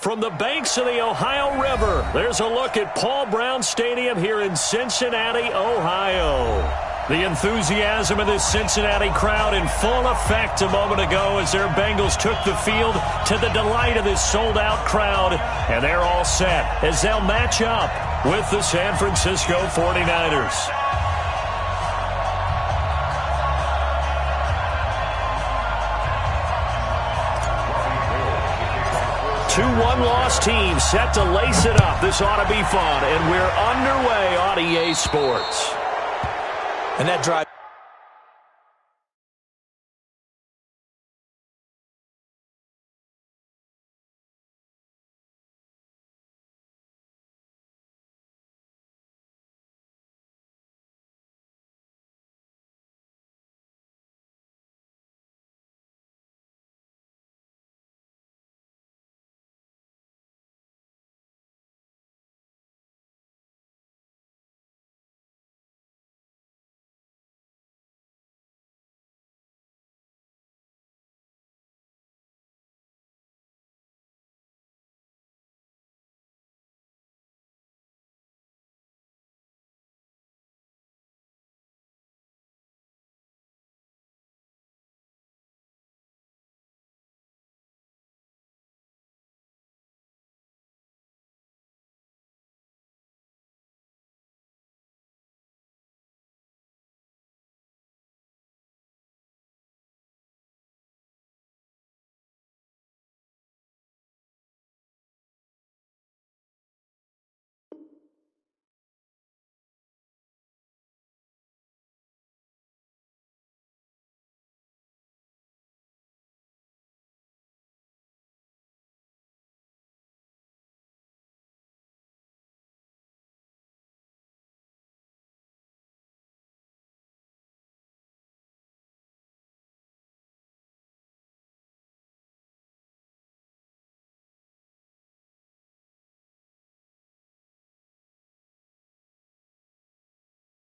from the banks of the Ohio River, there's a look at Paul Brown Stadium here in Cincinnati, Ohio. The enthusiasm of this Cincinnati crowd in full effect a moment ago as their Bengals took the field to the delight of this sold-out crowd. And they're all set as they'll match up with the San Francisco 49ers. 2-1 loss team set to lace it up. This ought to be fun, and we're underway on EA Sports. And that drive.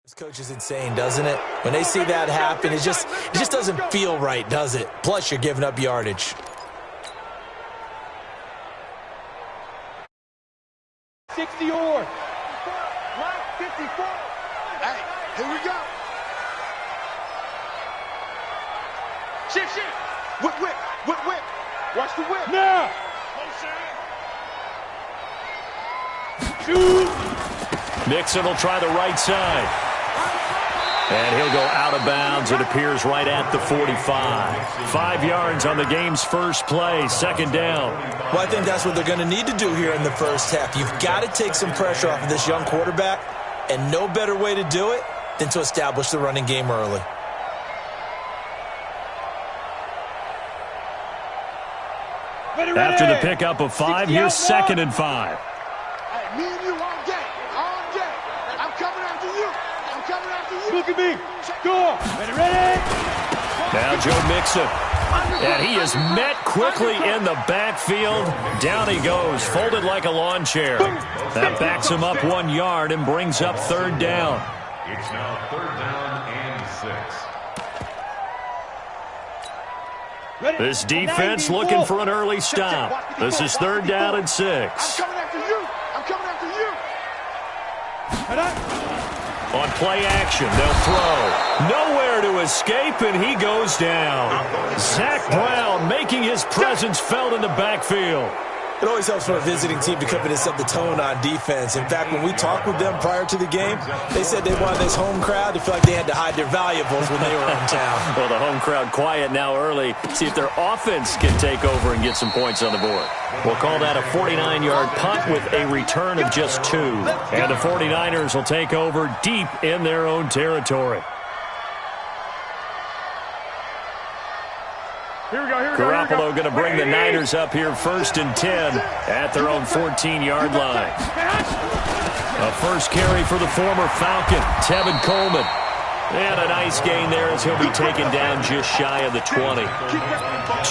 This coach is insane, doesn't it? When they see that happen, it just doesn't feel right, does it? Plus, you're giving up yardage. /54. Hey, here we go. Shift. Whip. Watch the whip. Now. Shoot. Mixon will try the right side. And he'll go out of bounds. It appears right at the 45. 5 yards on the game's first play. Second down. Well, I think that's what they're going to need to do here in the first half. You've got to take some pressure off of this young quarterback, and no better way to do it than to establish the running game early. After the pickup of 5, here's 2nd and 5. Hey, me and you all day. I'm coming after you. Look at me. Go. Ready. Now Joe Mixon. And he is met quickly in the backfield. Down he goes, folded like a lawn chair. That backs him up 1 yard and brings up 3rd down. It's now 3rd down and 6. This defense looking for an early stop. This is 3rd down and 6. I'm coming after you. On play action, they'll throw. Nowhere to escape, and he goes down. Zach Brown making his presence felt in the backfield. It always helps for a visiting team to come in and set the tone on defense. In fact, when we talked with them prior to the game, they said they wanted this home crowd to feel like they had to hide their valuables when they were in town. Well, the home crowd quiet now early. See if their offense can take over and get some points on the board. We'll call that a 49-yard punt with a return of just 2. And the 49ers will take over deep in their own territory. Garoppolo going to bring the Niners up here 1st and 10 at their own 14-yard line. A first carry for the former Falcon, Tevin Coleman. And a nice gain there as he'll be taken down just shy of the 20.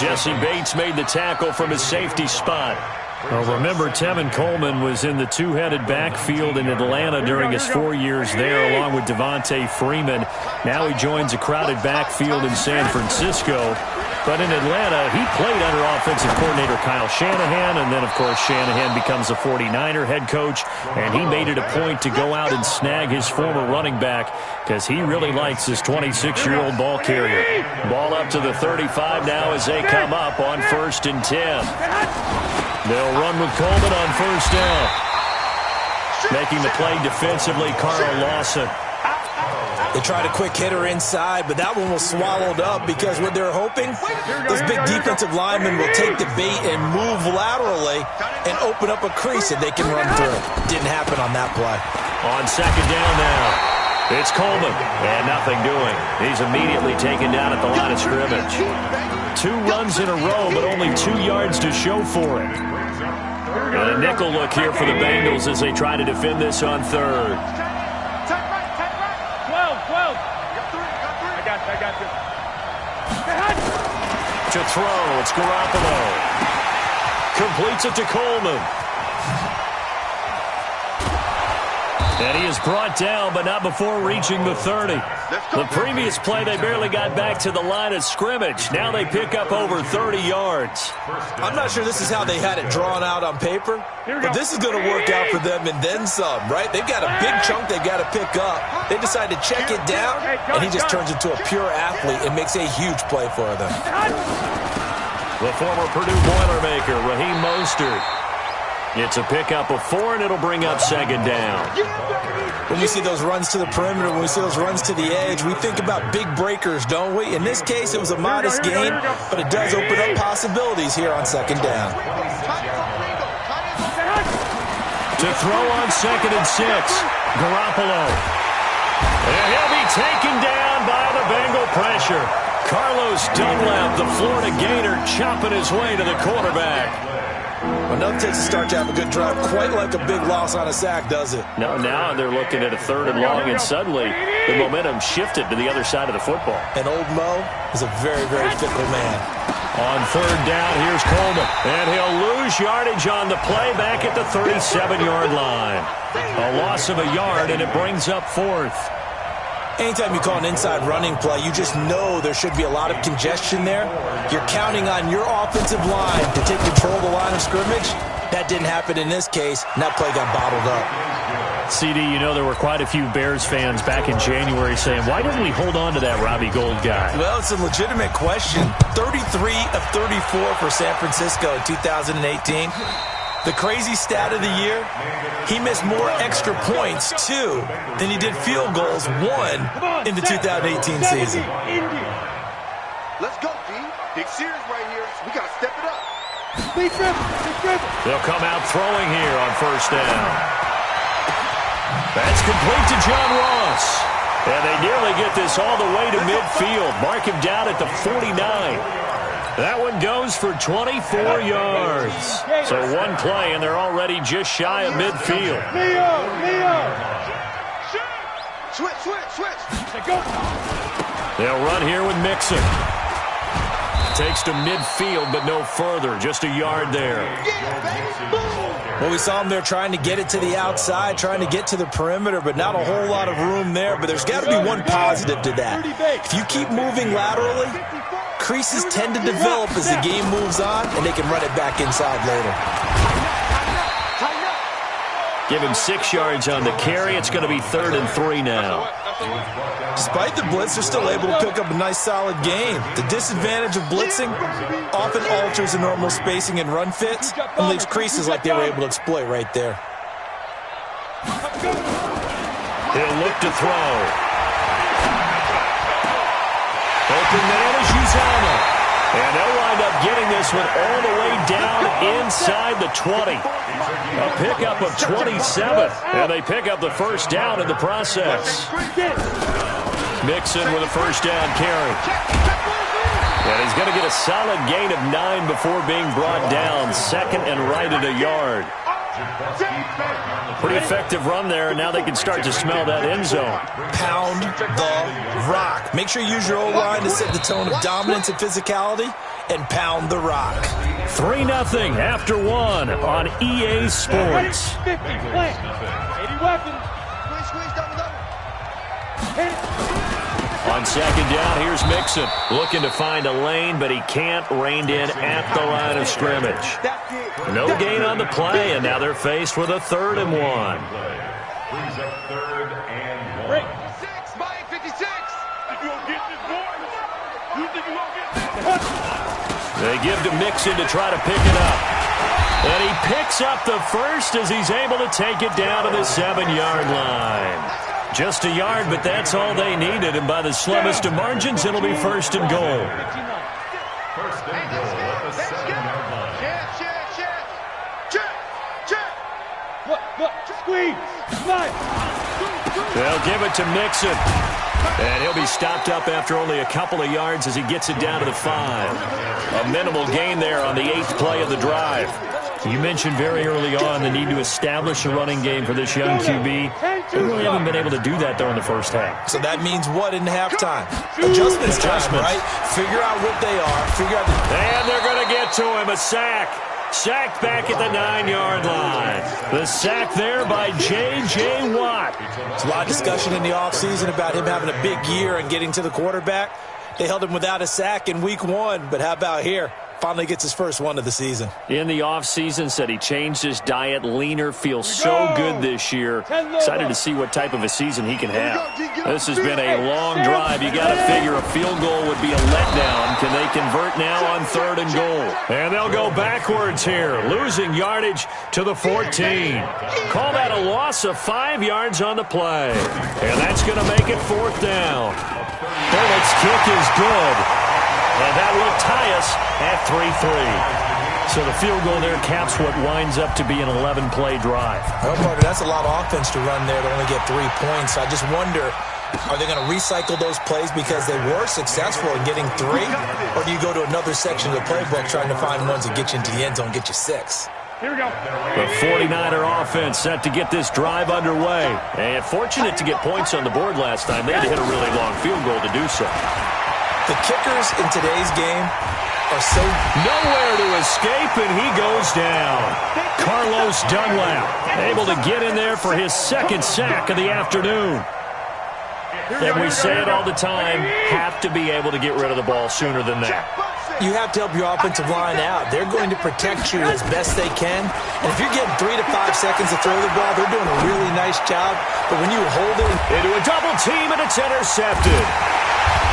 Jesse Bates made the tackle from his safety spot. Well, remember, Tevin Coleman was in the two-headed backfield in Atlanta during his 4 years there, along with Devontae Freeman. Now he joins a crowded backfield in San Francisco. But in Atlanta, he played under offensive coordinator Kyle Shanahan, and then, of course, Shanahan becomes a 49er head coach, and he made it a point to go out and snag his former running back because he really likes his 26-year-old ball carrier. Ball up to the 35 now as they come up on 1st and 10. They'll run with Coleman on 1st down. Making the play defensively, Carl Lawson. They tried a quick hitter inside, but that one was swallowed up because what they're hoping, those big defensive linemen will take the bait and move laterally and open up a crease that they can run through. Didn't happen on that play. On 2nd down now, it's Coleman, and nothing doing. He's immediately taken down at the line of scrimmage. 2 runs in a row, but only 2 yards to show for it. And a nickel look here for the Bengals as they try to defend this on 3rd. To throw, it's Garoppolo. Completes it to Coleman. And he is brought down, but not before reaching the 30. The previous play, they barely got back to the line of scrimmage. Now they pick up over 30 yards. I'm not sure this is how they had it drawn out on paper, but this is going to work out for them and then some, right? They've got a big chunk they've got to pick up. They decide to check it down, and he just turns into a pure athlete and makes a huge play for them. The former Purdue Boilermaker, Raheem Mostert. It's a pickup of 4, and it'll bring up 2nd down. When we see those runs to the perimeter, when we see those runs to the edge, we think about big breakers, don't we? In this case, it was a modest gain, but it does open up possibilities here on 2nd down. To throw on 2nd and 6, Garoppolo. And he'll be taken down by the Bengal pressure. Carlos Dunlap, the Florida Gator, chopping his way to the quarterback. Well, nothing takes a start to have a good drive quite like a big loss on a sack, does it? No, now they're looking at a 3rd and long, and suddenly the momentum shifted to the other side of the football. And old Mo is a very, very fickle man. On 3rd down, here's Coleman. And he'll lose yardage on the play back at the 37-yard line. A loss of a yard, and it brings up 4th. Anytime you call an inside running play, you just know there should be a lot of congestion there. You're counting on your offensive line to take control of the line of scrimmage. That didn't happen in this case, and that play got bottled up. CD, you know there were quite a few Bears fans back in January saying, why didn't we hold on to that Robbie Gould guy? Well, it's a legitimate question. 33 of 34 for San Francisco in 2018. The crazy stat of the year, he missed more extra points, 2, than he did field goals, 1, in the 2018 season. Let's go, D. Big series right here. We got to step it up. They'll come out throwing here on 1st down. That's complete to John Ross. And they nearly get this all the way to midfield. Mark him down at the 49. That one goes for 24 yards. So 1 play, and they're already just shy of midfield. Switch. Go. They'll run here with Mixon. Takes to midfield, but no further. Just a yard there. Well, we saw him there trying to get it to the outside, trying to get to the perimeter, but not a whole lot of room there. But there's got to be one positive to that. If you keep moving laterally, creases tend to develop as the game moves on, and they can run it back inside later. Give him 6 yards on the carry. It's going to be 3rd and 3 now. Despite the blitz, they're still able to pick up a nice, solid game. The disadvantage of blitzing often alters the normal spacing and run fits and leaves creases like they were able to exploit right there. He'll look to throw. Open man is Uzama. And they'll wind up getting this one all the way down inside the 20. A pickup of 27. And they pick up the 1st down in the process. Mixon with a 1st down carry. And he's going to get a solid gain of 9 before being brought down. 2nd and right at a yard. Pretty effective run there, and now they can start to smell that end zone. Pound the rock. Make sure you use your O-line to set the tone of dominance and physicality, and pound the rock. 3-0 after 1 on EA Sports. 50, plant. 80 weapons. Squeeze, double. On second down, here's Mixon. Looking to find a lane, but he can't. Reined in at the line of scrimmage. No gain on the play, and now they're faced with a 3rd and 1. Brings up 3rd and 1. 6 by 56. You gonna get this, boy? You think you gonna get this? They give to Mixon to try to pick it up. And he picks up the first as he's able to take it down to the 7-yard line. Just a yard, but that's all they needed. And by the slimmest of margins, it'll be 1st and goal. 1st and goal at the 7-yard line. Look, squeeze, slide. They'll give it to Mixon. And he'll be stopped up after only a couple of yards as he gets it down to the 5. A minimal gain there on the 8th play of the drive. You mentioned very early on the need to establish a running game for this young QB. They really haven't been able to do that, though, in the first half. So that means what in halftime? Adjustments time, right? Figure out what they are. Figure out And they're going to get to him. A sack. Sacked back at the 9-yard line. The sack there by J.J. Watt. There's a lot of discussion in the offseason about him having a big year and getting to the quarterback. They held him without a sack in week 1, but how about here? Finally gets his first one of the season. In the offseason, said he changed his diet, leaner, feels so good this year. Excited to see what type of a season he can have. This has been a long drive. You got to figure a field goal would be a letdown. Can they convert now on 3rd and goal? And they'll go backwards here, losing yardage to the 14. Call that a loss of 5 yards on the play. And that's going to make it 4th down. Bullock's kick is good. And that will tie us at 3-3. So the field goal there caps what winds up to be an 11-play drive. Well, partner, that's a lot of offense to run there to only get 3 points. I just wonder, are they going to recycle those plays because they were successful in getting 3? Or do you go to another section of the playbook trying to find ones that get you into the end zone, get you 6? Here we go. The 49er offense set to get this drive underway. And fortunate to get points on the board last time. They had to hit a really long field goal to do so. The kickers in today's game are so nowhere to escape, and he goes down. Carlos Dunlap able to get in there for his 2nd sack of the afternoon. And we say it all the time, have to be able to get rid of the ball sooner than that. You have to help your offensive line out. They're going to protect you as best they can. And if you're getting 3 to 5 seconds to throw the ball, they're doing a really nice job. But when you hold it into a double team, and it's intercepted.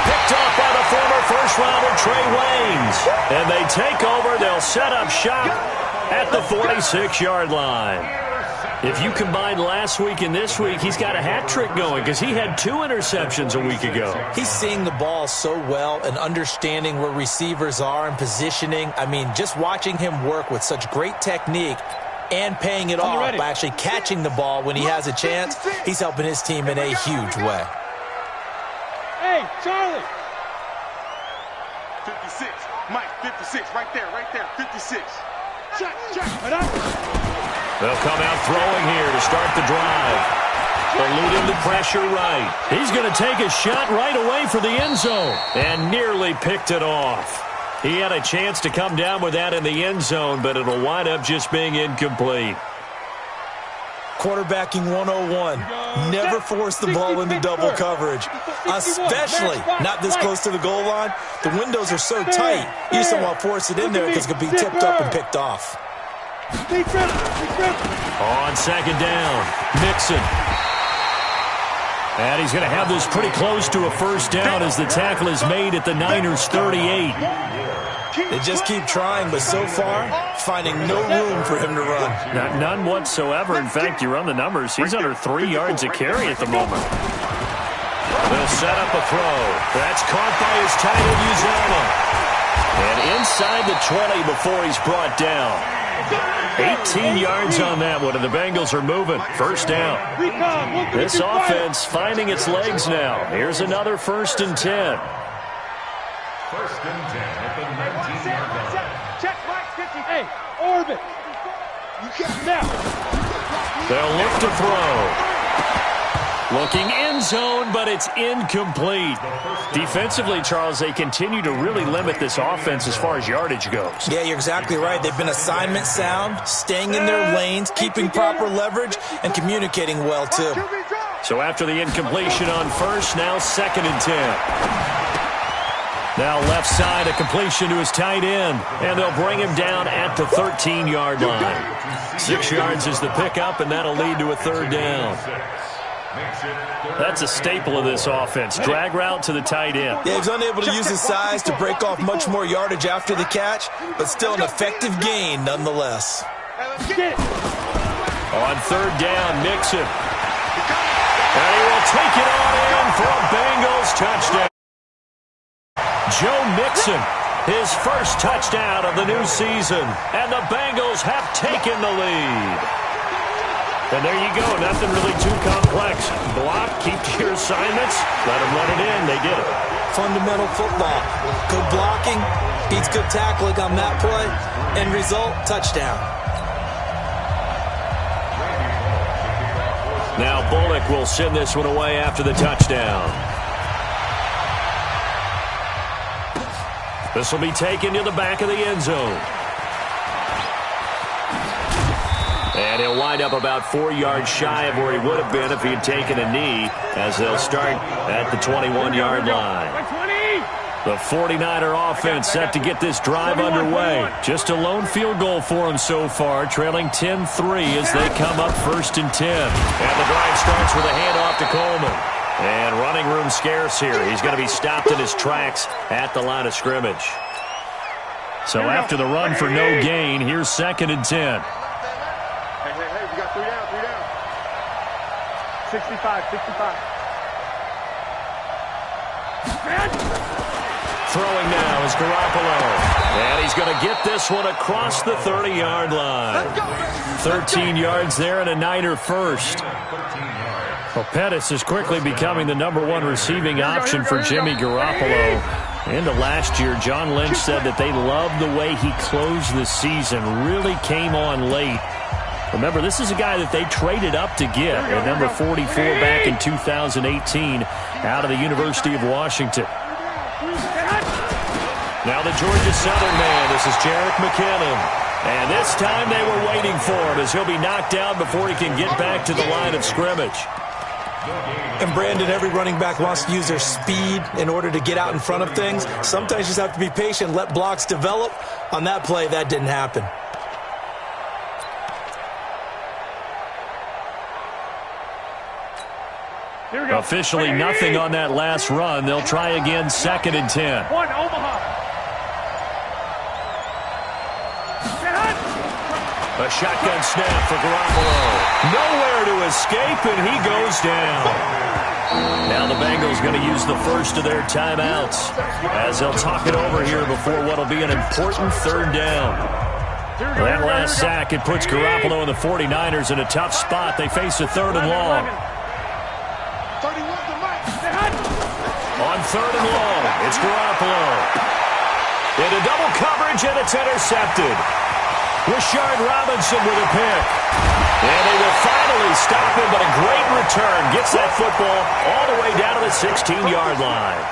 Picked off by the former first-rounder Trey Waynes. And they take over. They'll set up shop at the 46-yard line. If you combine last week and this week, he's got a hat trick going because he had 2 interceptions a week ago. He's seeing the ball so well and understanding where receivers are and positioning. I mean, just watching him work with such great technique and paying it off by actually catching the ball when he has a chance, he's helping his team in a huge way. Hey, Charlie. 56. Mike, 56. Right there, 56. Check. They'll come out throwing here to start the drive. Eluding the pressure right. He's going to take a shot right away for the end zone. And nearly picked it off. He had a chance to come down with that in the end zone, but it'll wind up just being incomplete. Quarterbacking 101. Never force the ball into double coverage, especially not this close to the goal line. The windows are so tight, you just don't want to force it in there because it could be tipped up and picked off. On second down, Mixon. And he's going to have this pretty close to a first down as the tackle is made at the Niners' 38. They just keep trying, but so far, finding no room for him to run. None whatsoever. In fact, you run the numbers. He's under 3 yards a carry at the moment. They'll set up a throw. That's caught by his tight end, Uzomah. And inside the 20 before he's brought down. 18 yards on that one, and the Bengals are moving. First down. This offense finding its legs now. Here's another 1st and 10. 1st and 10 at the 19-yard line. Check, Mike, 50. Hey, orbit. They'll look to throw. Looking end zone, but it's incomplete. Defensively, Charles, they continue to really limit this offense as far as yardage goes. Yeah, you're exactly right. They've been assignment sound, staying in their lanes, keeping proper leverage, and communicating well, too. So after the incompletion on first, now 2nd and 10. Now left side, a completion to his tight end, and they'll bring him down at the 13-yard line. 6 yards is the pickup, and that'll lead to a 3rd down. That's a staple of this offense. Drag route to the tight end. Yeah, he's unable to use his size to break off much more yardage after the catch, but still an effective gain nonetheless. On 3rd down, Mixon. And he will take it on in for a Bengals touchdown. Joe Mixon, his first touchdown of the new season, and the Bengals have taken the lead. And there you go, nothing really too complex. Block, keep to your assignments, let them run it in. They did it. Fundamental football. Good blocking, beats good tackling on that play. End result, touchdown. Now Bullock will send this one away after the touchdown. This will be taken to the back of the end zone. And he'll wind up about 4 yards shy of where he would have been if he had taken a knee, as they'll start at the 21-yard line. The 49er offense set to get this drive underway. Just a lone field goal for him so far, trailing 10-3 as they come up 1st and 10. And the drive starts with a handoff to Coleman. And running room scarce here. He's going to be stopped in his tracks at the line of scrimmage. So after the run for no gain, here's 2nd and 10. Hey, we got 3 down. 65. Throwing now is Garoppolo. And he's going to get this one across the 30-yard line. 13 yards there and a Niner first. Well, Pettis is quickly becoming the #1 receiving option for Jimmy Garoppolo. Into last year, John Lynch said that they loved the way he closed the season, really came on late. Remember, this is a guy that they traded up to get at number 44 back in 2018 out of the University of Washington. Now the Georgia Southern man, this is Jerick McKinnon. And this time they were waiting for him as he'll be knocked down before he can get back to the line of scrimmage. And Brandon, every running back wants to use their speed in order to get out in front of things. Sometimes you just have to be patient, let blocks develop. On that play, that didn't happen. Officially nothing on that last run. They'll try again, 2nd and 10. A shotgun snap for Garoppolo. Nowhere to escape, and he goes down. Now the Bengals going to use the first of their timeouts as they'll talk it over here before what will be an important 3rd down. That last sack, it puts Garoppolo and the 49ers in a tough spot. They face a 3rd and long. On 3rd and long, it's Garoppolo. Into double coverage, and it's intercepted. Rashard Robinson with a pick. And they will finally stop him, but a great return. Gets that football all the way down to the 16-yard line.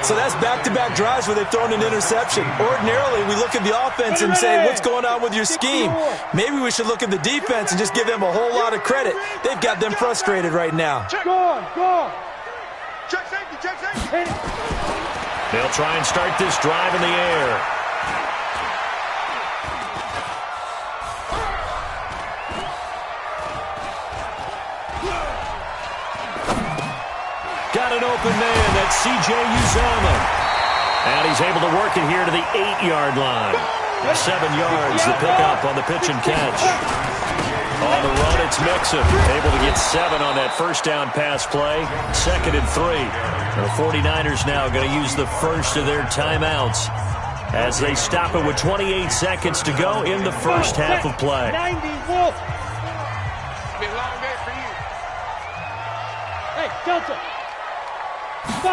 So that's back-to-back drives where they've thrown an interception. Ordinarily, we look at the offense and say, what's going on with your scheme? Maybe we should look at the defense and just give them a whole lot of credit. They've got them frustrated right now. Go on. Check safety. They'll try and start this drive in the air. Got an open man. That's C.J. Uzomah. And he's able to work it here to the 8-yard line. 7 yards, the pickup on the pitch and catch. On the run, it's Mixon. Able to get 7 on that first down pass play. 2nd and 3. The 49ers now going to use the first of their timeouts as they stop it with 28 seconds to go in the first half of play. 90 Wolf. It's been a long day for you. Hey, Delta. 5.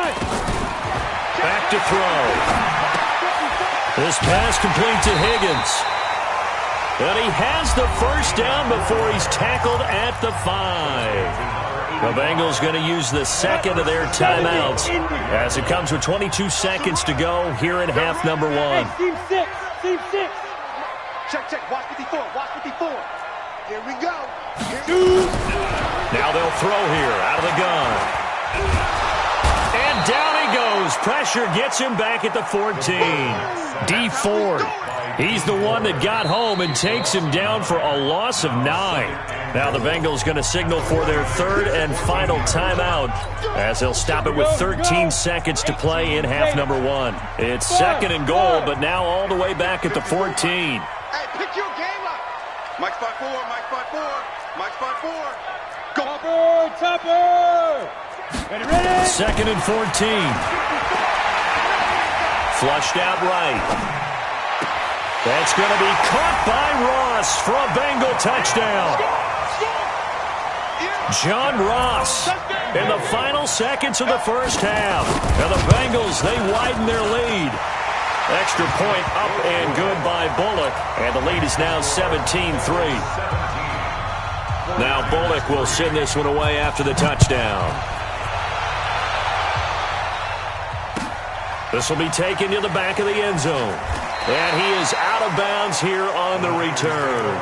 Back to throw. This pass complete to Higgins. And he has the first down before he's tackled at the 5. The Bengals going to use the second of their timeouts as it comes with 22 seconds to go here in half number 1. Team 6. Team 6. Check. Watch 54. Watch 54. Here we go. Now they'll throw here out of the gun. And down he goes. Pressure gets him back at the 14. D Ford. He's the one that got home and takes him down for a loss of 9. Now the Bengals going to signal for their third and final timeout as they'll stop it with 13 seconds to play in half number 1. It's second and goal, but now all the way back at the 14. Hey, pick your game up. Mike spot 4. Go. Topper. Ready. Second and 14. Flushed out right. That's going to be caught by Ross for a Bengal touchdown. John Ross in the final seconds of the first half. And the Bengals, they widen their lead. Extra point up and good by Bullock. And the lead is now 17-3. Now Bullock will send this one away after the touchdown. This will be taken to the back of the end zone. And he is out of bounds here on the return.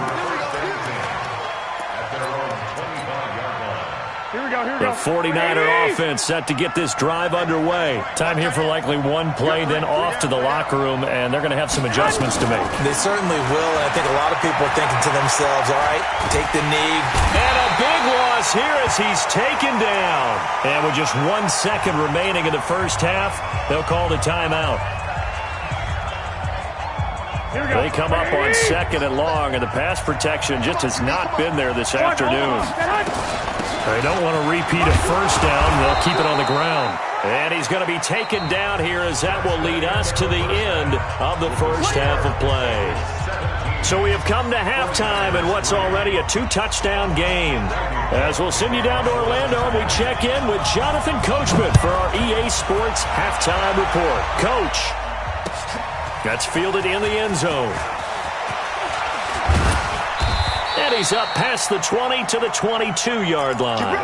The 49er offense set to get this drive underway. Time here for likely one play, then off to the locker room, and they're going to have some adjustments to make. They certainly will, and I think a lot of people are thinking to themselves, all right, take the knee. And a big loss here as he's taken down. And with just 1 second remaining in the first half, they'll call the timeout. They come up on second and long, and the pass protection just has not been there this afternoon. They don't want to repeat a first down. They'll keep it on the ground. And he's going to be taken down here as that will lead us to the end of the first half of play. So we have come to halftime in what's already a 2-touchdown game. As we'll send you down to Orlando, and we check in with Jonathan Coachman for our EA Sports Halftime Report. Coach. That's fielded in the end zone. And he's up past the 20 to the 22-yard line.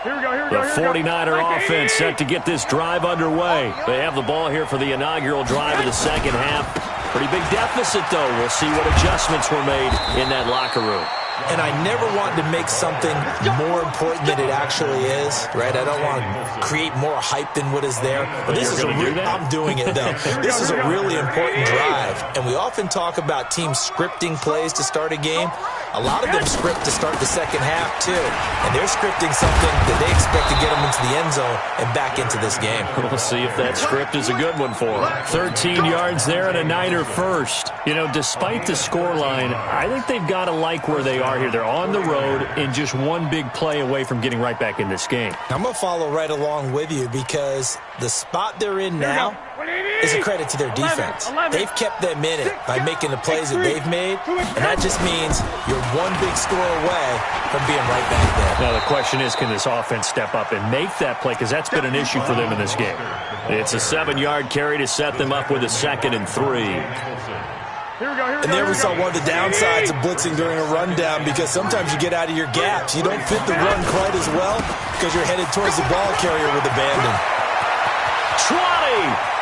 The 49er offense set to get this drive underway. They have the ball here for the inaugural drive of the second half. Pretty big deficit, though. We'll see what adjustments were made in that locker room. And I never want to make something more important than it actually is, right? I don't want to create more hype than what is there. But this is I'm doing it, though. This is a really important drive. And we often talk about teams scripting plays to start a game. A lot of them script to start the second half, too. And they're scripting something that they expect to get them into the end zone and back into this game. We'll see if that script is a good one for them. 13 yards there and a Niner first. You know, despite the scoreline, I think they've got to like where they are here. They're on the road and just one big play away from getting right back in this game. I'm going to follow right along with you because the spot they're in now is a credit to their defense. They've kept them in it by making the plays that they've made, and that just means you're one big score away from being right back there. Now the question is, can this offense step up and make that play? Because that's been an issue for them in this game. It's a 7-yard carry to set them up with a 2nd and 3. And there we saw one of the downsides of blitzing during a rundown because sometimes you get out of your gaps. You don't fit the run quite as well because you're headed towards the ball carrier with abandon. 20!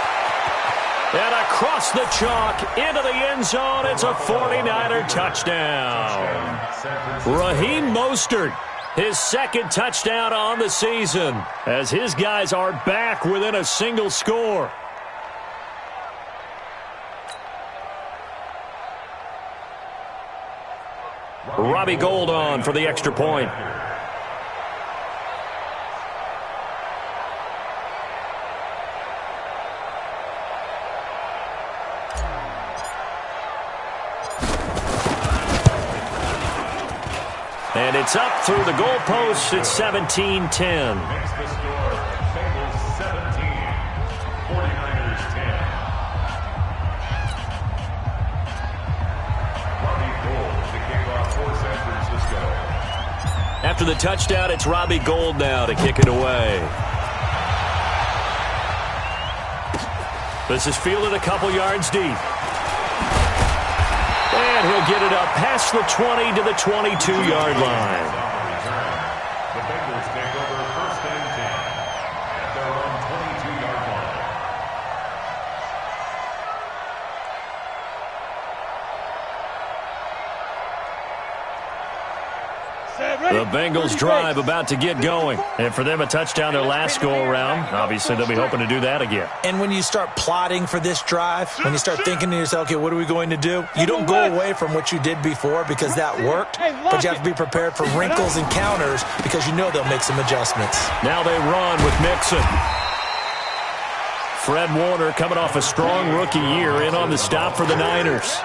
And across the chalk into the end zone, it's a 49er touchdown. Raheem Mostert, his 2nd touchdown on the season as his guys are back within a single score. Robbie Gould on for the extra point. And it's up through the goalposts. It's 17-10. After the touchdown, it's Robbie Gould now to kick it away. This is fielded a couple yards deep. And he'll get it up past the 20 to the 22-yard line. The Bengals take over 1st and 10 at their own 22-yard line. The Bengals drive about to get going. And for them, a touchdown their last go-around. Obviously, they'll be hoping to do that again. And when you start plotting for this drive, when you start thinking to yourself, okay, what are we going to do? You don't go away from what you did before because that worked, but you have to be prepared for wrinkles and counters because you know they'll make some adjustments. Now they run with Mixon. Fred Warner coming off a strong rookie year in on the stop for the Niners.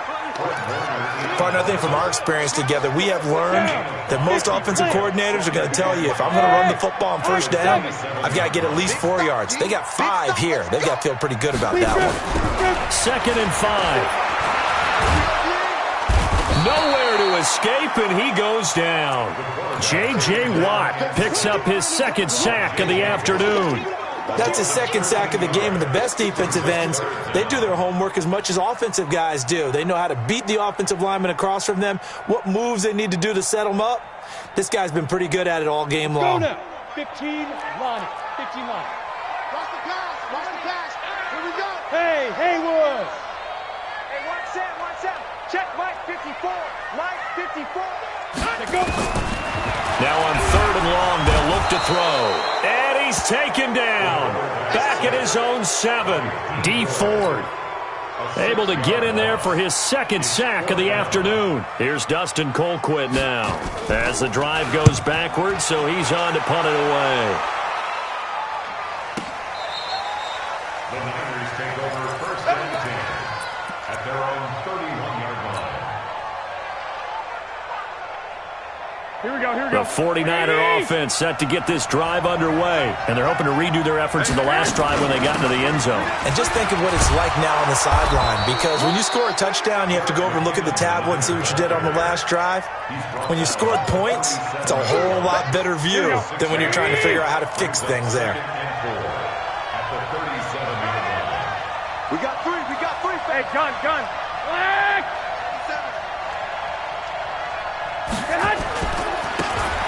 Partner, I think from our experience together, we have learned that most offensive coordinators are going to tell you, if I'm going to run the football on 1st down, I've got to get at least 4 yards. They got 5 here. They've got to feel pretty good about that one. 2nd and 5. Nowhere to escape, and he goes down. J.J. Watt picks up his 2nd sack of the afternoon. That's his 2nd sack of the game, and the best defensive ends, they do their homework as much as offensive guys do. They know how to beat the offensive lineman across from them, what moves they need to do to set them up. This guy's been pretty good at it all game long. Go now. 15 line. 15 line. Watch the pass. Watch the pass. Here we go. Hey, Haywood. Hey, 1-7. Check Mike 54. Mike 54. Let's go. Now on 3rd and long, they'll look to throw. And he's taken down. Back at his own 7. D. Ford able to get in there for his 2nd sack of the afternoon. Here's Dustin Colquitt now as the drive goes backwards, so he's on to punt it away. The Niners take over 1st and 10 at their own 31-yard line. Here we go. The 49er offense set to get this drive underway, and they're hoping to redo their efforts in the last drive when they got into the end zone. And just think of what it's like now on the sideline, because when you score a touchdown, you have to go over and look at the tablet and see what you did on the last drive. When you scored points, it's a whole lot better view than when you're trying to figure out how to fix things there. At the 37-yard line. We got 3. Hey, gun. Black. 7.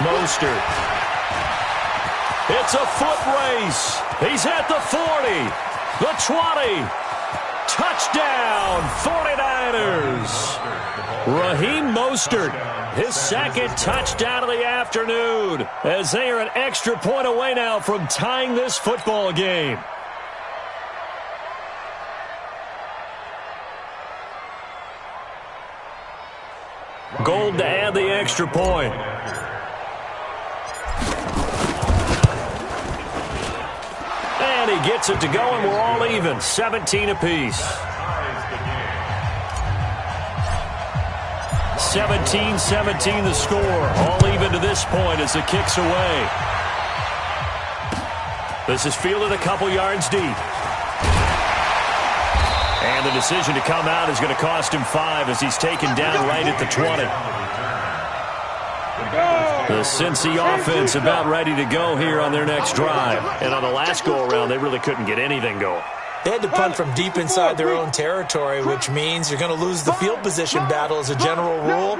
Mostert. It's a foot race. He's at the 40, the 20. Touchdown, 49ers. Raheem Mostert, his 2nd touchdown of the afternoon, as they are an extra point away now from tying this football game. Gould to add the extra point. And he gets it to go, and we're all even, 17 apiece. 17-17 the score, all even to this point as the kick's away. This is fielded a couple yards deep. And the decision to come out is going to cost him 5 as he's taken down right at the 20. The Cincy offense about ready to go here on their next drive. And on the last go-around, they really couldn't get anything going. They had to punt from deep inside their own territory, which means you're going to lose the field position battle as a general rule.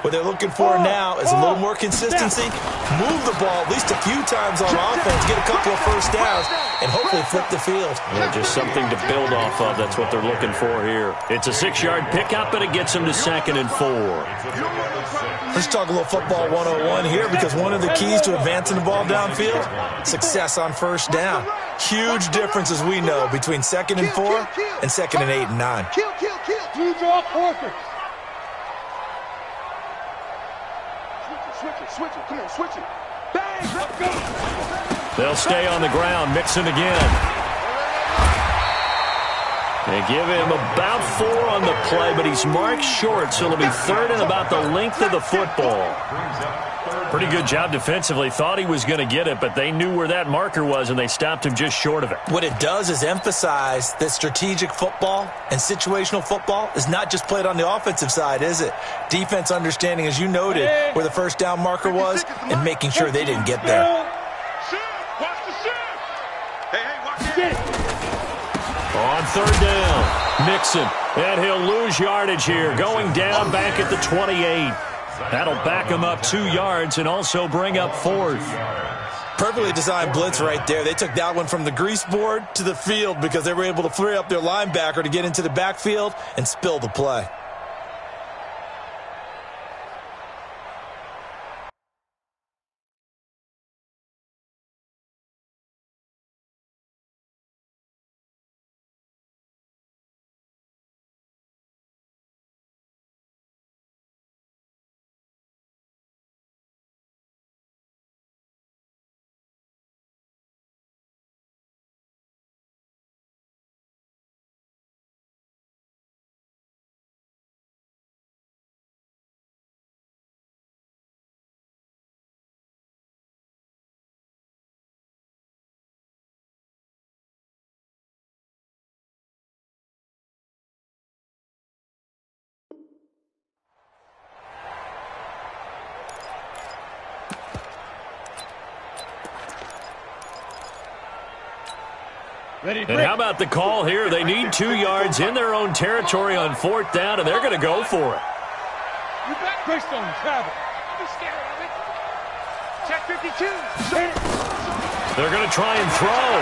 What they're looking for now is a little more consistency, move the ball at least a few times on offense, get a couple of 1st downs, and hopefully flip the field. Yeah, just something to build off of. That's what they're looking for here. It's a 6-yard pickup, and it gets them to 2nd and 4. Let's talk a little football 101 here, because one of the keys to advancing the ball downfield, success on 1st down. Huge difference, as we know, between 2nd and 4 and 2nd and 8 and 9. Kill. Blue draw, Orford. Switch it. Come on, switch it. Bang, let's go. They'll stay on the ground, Mixon again. They give him about 4 on the play, but he's marked short, so it'll be 3rd and about the length of the football. Pretty good job defensively. Thought he was going to get it, but they knew where that marker was, and they stopped him just short of it. What it does is emphasize that strategic football and situational football is not just played on the offensive side, is it? Defense understanding, as you noted, where the first down marker was and making sure they didn't get there. Watch the shoot. Hey, watch it. On 3rd down, Mixon, and he'll lose yardage here, going down back at the 28. That'll back him up 2 yards and also bring up 4th. Perfectly designed blitz right there. They took that one from the grease board to the field because they were able to free up their linebacker to get into the backfield and spill the play. And how about the call here? They need 2 yards in their own territory on 4th down, and they're going to go for it. You back based on travel. Be scared of it. Check 52. They're going to try and throw.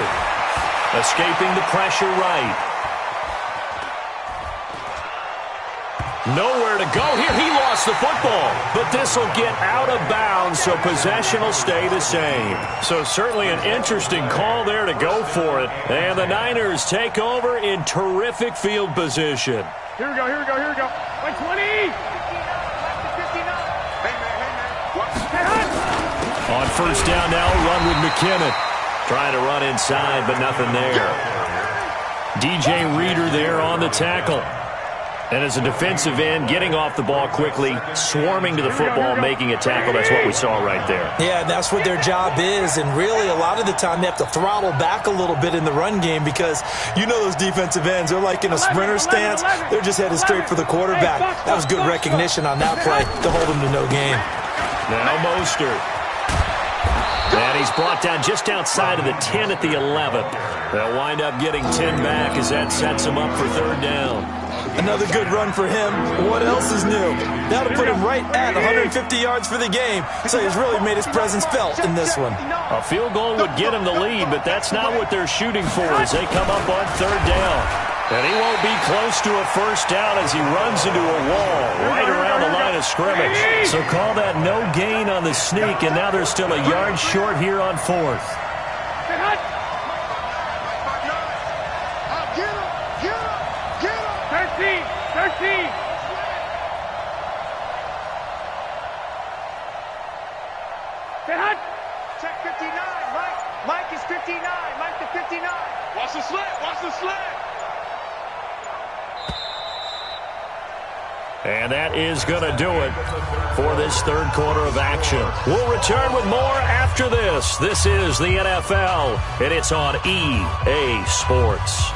Escaping the pressure right. Nowhere to go here. He lost the football, but this will get out of bounds, so possession will stay the same. So certainly an interesting call there to go for it. And the Niners take over in terrific field position. Here we go. Like 20. On 1st down now, run with McKinnon. Trying to run inside, but nothing there. DJ Reader there on the tackle. And as a defensive end, getting off the ball quickly, swarming to the football, making a tackle. That's what we saw right there. Yeah, that's what their job is. And really, a lot of the time, they have to throttle back a little bit in the run game because you know those defensive ends. They're like in a sprinter stance. They're just headed straight for the quarterback. That was good recognition on that play to hold them to no gain. Now Mostert. And he's brought down just outside of the 10 at the 11. They'll wind up getting 10 back as that sets him up for 3rd down. Another good run for him. What else is new? That'll put him right at 150 yards for the game. So he's really made his presence felt in this one. A field goal would get him the lead, but that's not what they're shooting for as they come up on 3rd down. And he won't be close to a 1st down as he runs into a wall right around the line of scrimmage. So call that no gain on the sneak, and now they're still a yard short here on 4th. Check 59. Mike is 59. Mike to 59. Watch the slant. And that is going to do it for this 3rd quarter of action. We'll return with more after this. This is the NFL, and it's on EA Sports.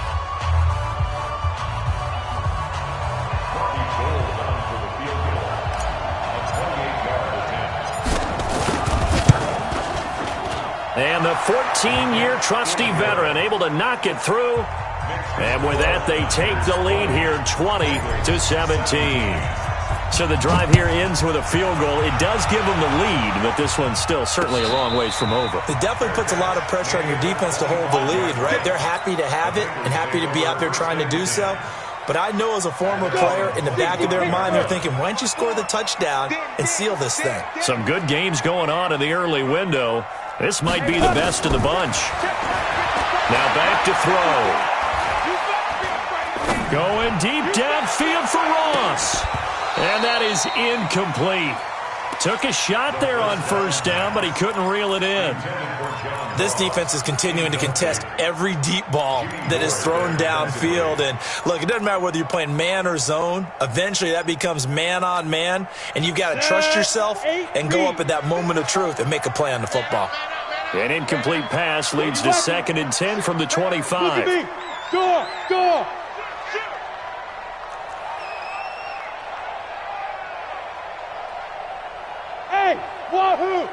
And the 14-year trusty veteran able to knock it through. And with that, they take the lead here 20-17. So the drive here ends with a field goal. It does give them the lead, but this one's still certainly a long ways from over. It definitely puts a lot of pressure on your defense to hold the lead, right? They're happy to have it and happy to be out there trying to do so. But I know as a former player, in the back of their mind, they're thinking, why don't you score the touchdown and seal this thing? Some good games going on in the early window. This might be the best of the bunch. Now back to throw. Going deep downfield for Ross. And that is incomplete. Took a shot there on first down, but he couldn't reel it in. This defense is continuing to contest every deep ball that is thrown downfield. And, look, it doesn't matter whether you're playing man or zone. Eventually, that becomes man on man, and you've got to trust yourself and go up at that moment of truth and make a play on the football. An incomplete pass leads to 2nd and 10 from the 25. Go! Hey, wahoo!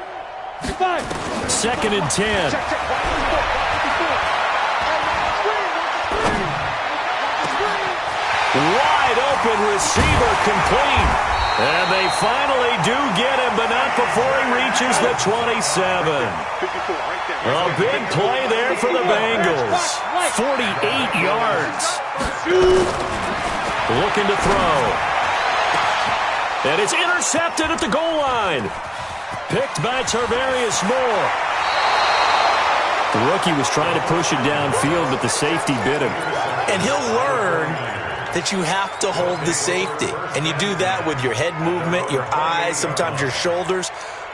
2nd and 10. Wide open receiver complete. And they finally do get him, but not before he reaches the 27. A big play there for the Bengals. 48 yards. Looking to throw. And it's intercepted at the goal line. Picked by Tarvarius Moore. The rookie was trying to push it downfield, but the safety bit him. And he'll learn that you have to hold the safety. And you do that with your head movement, your eyes, sometimes your shoulders.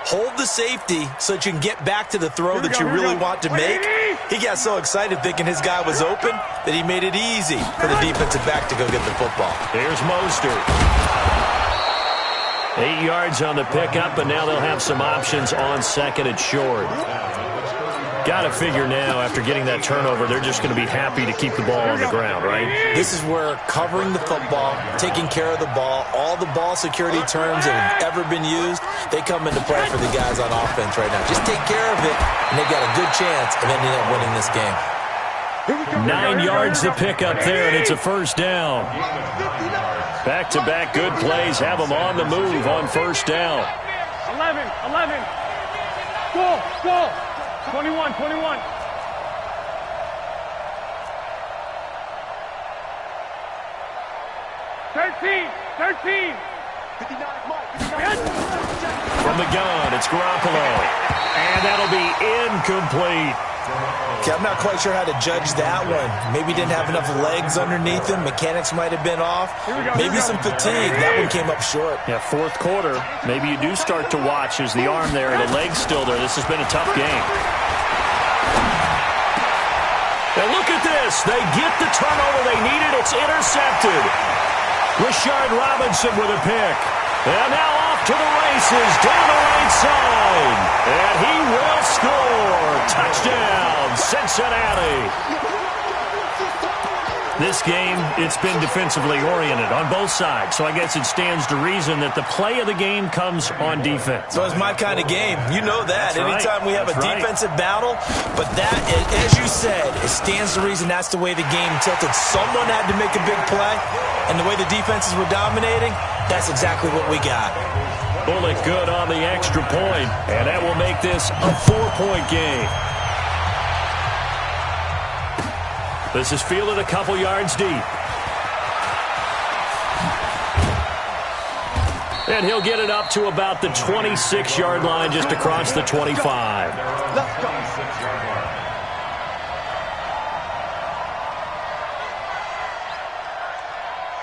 Hold the safety so that you can get back to the throw that you really want to make. He got so excited thinking his guy was open that he made it easy for the defensive back to go get the football. Here's Mostert. 8 yards on the pickup, and now they'll have some options on 2nd and short. Got to figure now, after getting that turnover, they're just going to be happy to keep the ball on the ground, right? This is where covering the football, taking care of the ball, all the ball security terms that have ever been used, they come into play for the guys on offense right now. Just take care of it, and they've got a good chance of ending up winning this game. 9 yards to pick up there, and it's a first down. Back-to-back good plays have them on the move on first down. 11. Go. 21. 13. From the gun, it's Garoppolo. And that'll be incomplete. Okay, I'm not quite sure how to judge that one. Maybe didn't have enough legs underneath him. Mechanics might have been off. Maybe some fatigue. That one came up short. Yeah, fourth quarter. Maybe you do start to watch as the arm there and the leg's still there. This has been a tough game. And look at this. They get the turnover they needed. It's intercepted. Rashard Robinson with a pick. And now off to the races down the right side. And he will score. Touchdown, Cincinnati. This game, it's been defensively oriented on both sides, so I guess it stands to reason that the play of the game comes on defense. So it's my kind of game. You know that. That's Anytime we have a defensive battle, but that, as you said, it stands to reason that's the way the game tilted. Someone had to make a big play, and the way the defenses were dominating, that's exactly what we got. Bullet good on the extra point, and that will make this a 4-point game. This is fielded a couple yards deep. And he'll get it up to about the 26-yard line just across the 25. Let's go.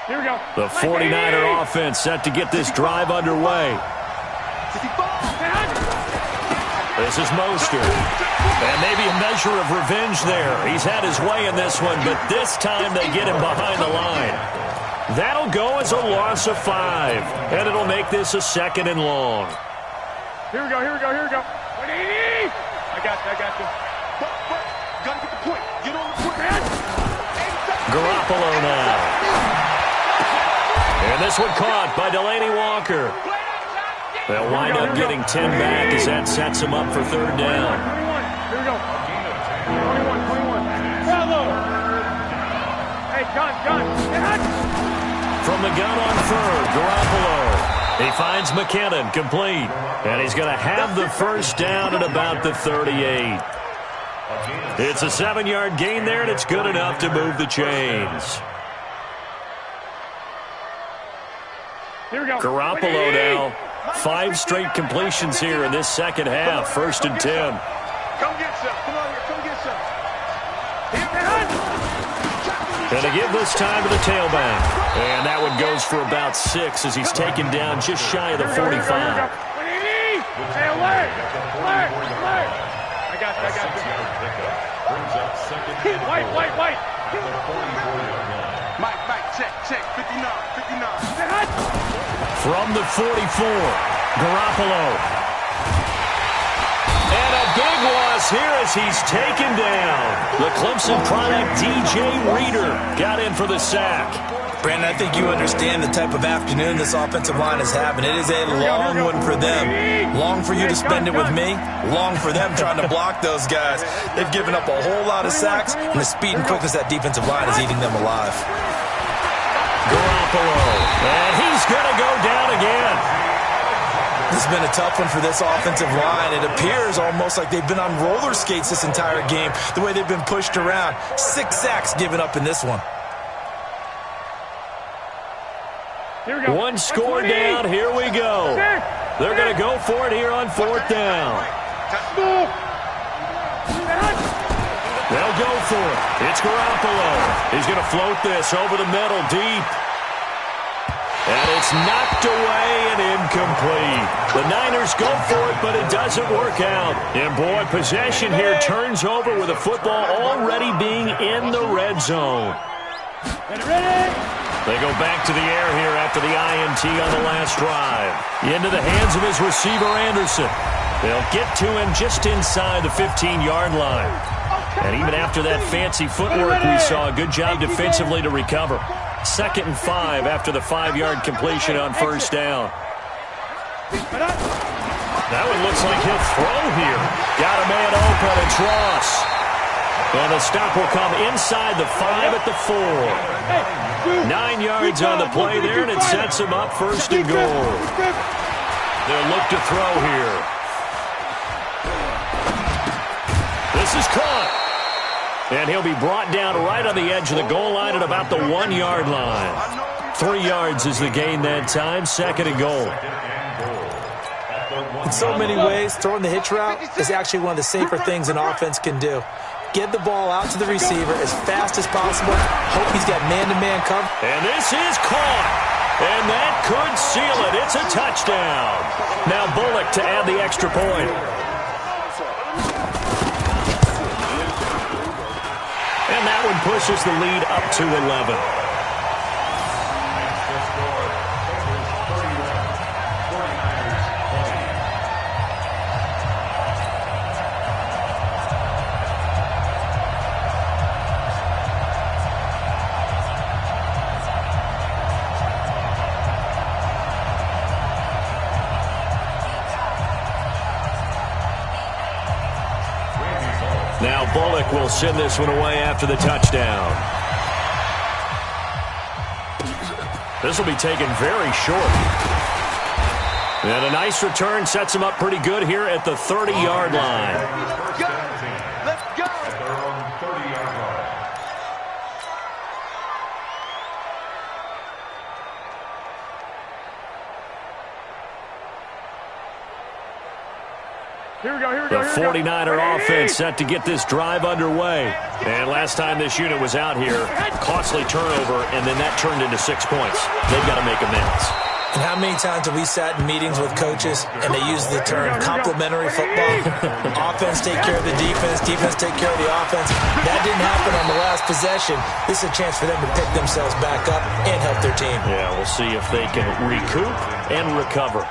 Here we go. The 49er offense set to get this drive underway. This is Mostert. And maybe a measure of revenge there. He's had his way in this one, but this time they get him behind the line. That'll go as a loss of 5. And it'll make this a 2nd and long. Here we go. I got you. Gotta get the point. Get on the point. Garoppolo now. And this one caught by Delaney Walker. They'll wind up getting 10 back as that sets them up for 3rd down. 21. Here we go. 21. Bravo. Hey, gun. From the gun on 3rd, Garoppolo. He finds McKinnon, complete. And he's going to have the first down at about the 38. It's a 7-yard gain there, and it's good enough to move the chains. Here we go. Garoppolo now. 5 straight completions here in this second half. 1st and 10. Come get some. Come on here. Come get some. And to give this time to the tailback. And that one goes for about 6 as he's taken down just shy of the 45. Hey, alert! Alert! Alert! I got you. Brings up second and goal. White. At the 44-yard line. Mike, check. 59. From the 44, Garoppolo. And a big loss here as he's taken down. The Clemson product, DJ Reader, got in for the sack. Brandon, I think you understand the type of afternoon this offensive line is having. It is a long one for them. Long for you to spend it with me. Long for them trying to block those guys. They've given up a whole lot of sacks, and the speed and quickness of that defensive line is eating them alive. Garoppolo, and he's going to go down again. This has been a tough one for this offensive line. It appears almost like they've been on roller skates this entire game, the way they've been pushed around. 6 sacks given up in this one. One score down, here we go. They're going to go for it here on 4th down. They'll go for it. It's Garoppolo. He's going to float this over the middle deep. And it's knocked away and incomplete. The Niners go for it, but it doesn't work out. And boy, possession here turns over with the football already being in the red zone. They go back to the air here after the INT on the last drive. Into the hands of his receiver, Anderson. They'll get to him just inside the 15-yard line. And even after that fancy footwork we saw, a good job defensively to recover. 2nd and 5 after the 5-yard completion on 1st down. That one looks like he'll throw here. Got a man open, it's Ross. And the stop will come inside the 5 at the 4. 9 yards on the play there, and it sets him up 1st and goal. They'll look to throw here. This is caught. And he'll be brought down right on the edge of the goal line at about the 1-yard line. 3 yards is the gain that time, 2nd and goal. In so many ways, throwing the hitch route is actually one of the safer things an offense can do. Get the ball out to the receiver as fast as possible. Hope he's got man-to-man cover. And this is caught. And that could seal it. It's a touchdown. Now Bullock to add the extra point. And that one pushes the lead up to 11. Now Bullock will send this one away after the touchdown. This will be taken very short. And a nice return sets him up pretty good here at the 30-yard line. Let's go. At their own 30-yard line. Here we go. The 49er offense set to get this drive underway. And last time this unit was out here, costly turnover, and then that turned into 6 points. They've got to make amends. And how many times have we sat in meetings with coaches and they use the term complementary football? Offense take care of the defense, defense take care of the offense. That didn't happen on the last possession. This is a chance for them to pick themselves back up and help their team. Yeah, we'll see if they can recoup and recover.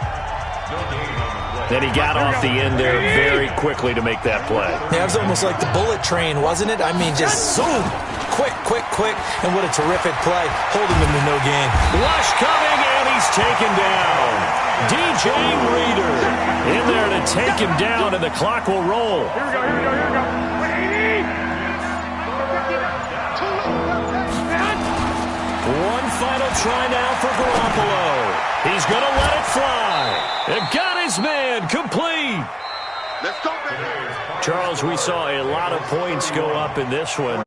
Then he got off the end there very quickly to make that play. Yeah, it was almost like the bullet train, wasn't it? I mean, just zoom. Quick. And what a terrific play. Holding him to no gain. Rush coming, and he's taken down. DJ Reader in there to take him down, and the clock will roll. Here we go. One final try now for Garoppolo. He's going to let it fly. And got his man complete. Let's go, baby. Charles, we saw a lot of points go up in this one.